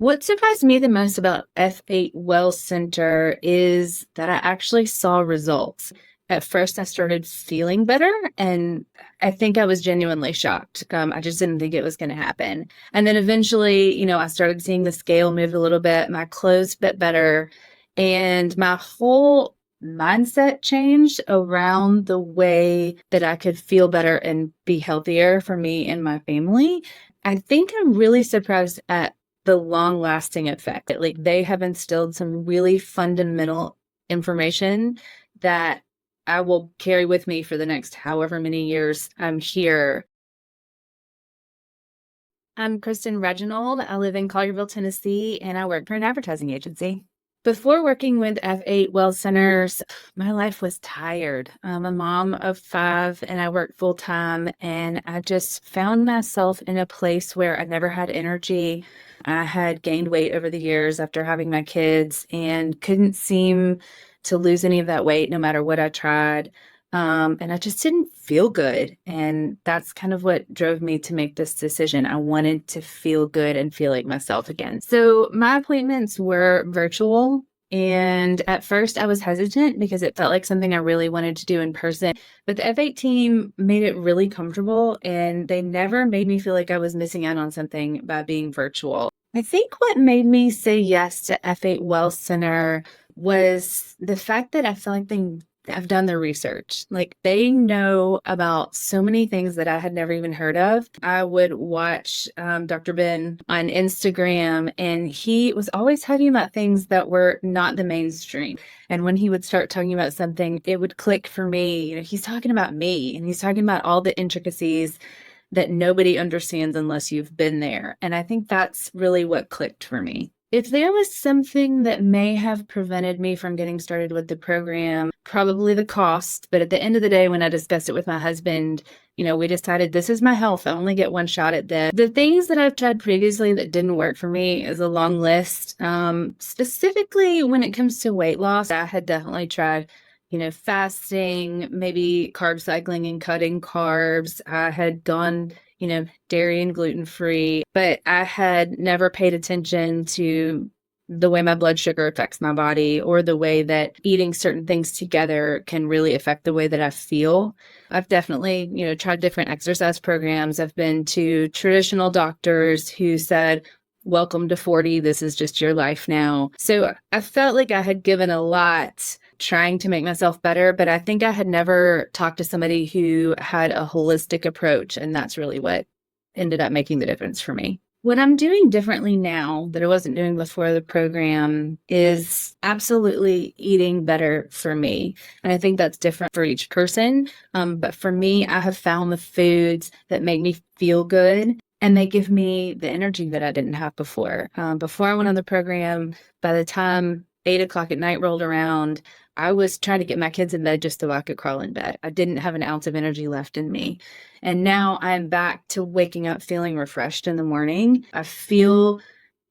What surprised me the most about F8 Well Center is that I actually saw results. At first, I started feeling better, and I think I was genuinely shocked. I just didn't think it was going to happen. And then eventually, I started seeing the scale move a little bit, my clothes fit better, and my whole mindset changed around the way that I could feel better and be healthier for me and my family. I think I'm really surprised at the long lasting effect. Like they have instilled some really fundamental information that I will carry with me for the next however many years I'm here. I'm Kristen Regenold. I live in Collierville, Tennessee, and I work for an advertising agency. Before working with F8 Well Centers, my life was tired. I'm a mom of five and I work full time, and I just found myself in a place where I never had energy. I had gained weight over the years after having my kids and couldn't seem to lose any of that weight no matter what I tried. And I just didn't feel good. And that's kind of what drove me to make this decision. I wanted to feel good and feel like myself again. So my appointments were virtual. And at first I was hesitant because it felt like something I really wanted to do in person. But the F8 team made it really comfortable and they never made me feel like I was missing out on something by being virtual. I think what made me say yes to F8 Well Center was the fact that I feel like they have done their research. Like they know about so many things that I had never even heard of. I would watch Dr. Ben on Instagram, and he was always talking about things that were not the mainstream. And when he would start talking about something, it would click for me. He's talking about me, and he's talking about all the intricacies that nobody understands unless you've been there. And I think that's really what clicked for me. If there was something that may have prevented me from getting started with the program, probably the cost. But at the end of the day, when I discussed it with my husband, we decided this is my health. I only get one shot at this. The things that I've tried previously that didn't work for me is a long list. Specifically when it comes to weight loss, I had definitely tried fasting, maybe carb cycling and cutting carbs. I had gone, dairy and gluten free, but I had never paid attention to the way my blood sugar affects my body or the way that eating certain things together can really affect the way that I feel. I've definitely, tried different exercise programs. I've been to traditional doctors who said, welcome to 40. This is just your life now. So I felt like I had given a lot trying to make myself better, but I think I had never talked to somebody who had a holistic approach, and that's really what ended up making the difference for me. What I'm doing differently now that I wasn't doing before the program is absolutely eating better for me. And I think that's different for each person. But for me, I have found the foods that make me feel good and they give me the energy that I didn't have before. Before I went on the program, by the time 8 o'clock at night rolled around, I was trying to get my kids in bed just so I could crawl in bed. I didn't have an ounce of energy left in me. And now I'm back to waking up feeling refreshed in the morning. I feel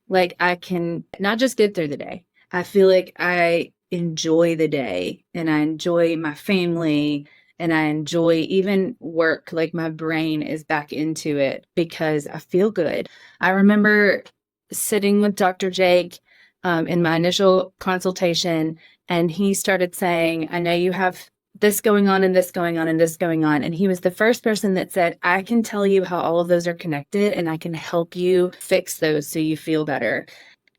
like I can not just get through the day. I feel like I enjoy the day and I enjoy my family and I enjoy even work. Like my brain is back into it because I feel good. I remember sitting with Dr. Jake in my initial consultation, and he started saying, I know you have this going on and this going on and this going on. And he was the first person that said, I can tell you how all of those are connected and I can help you fix those so you feel better.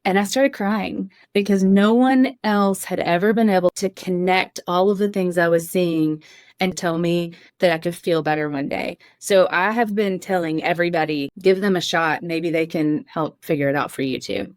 And I started crying because no one else had ever been able to connect all of the things I was seeing and tell me that I could feel better one day. So I have been telling everybody, give them a shot. Maybe they can help figure it out for you too.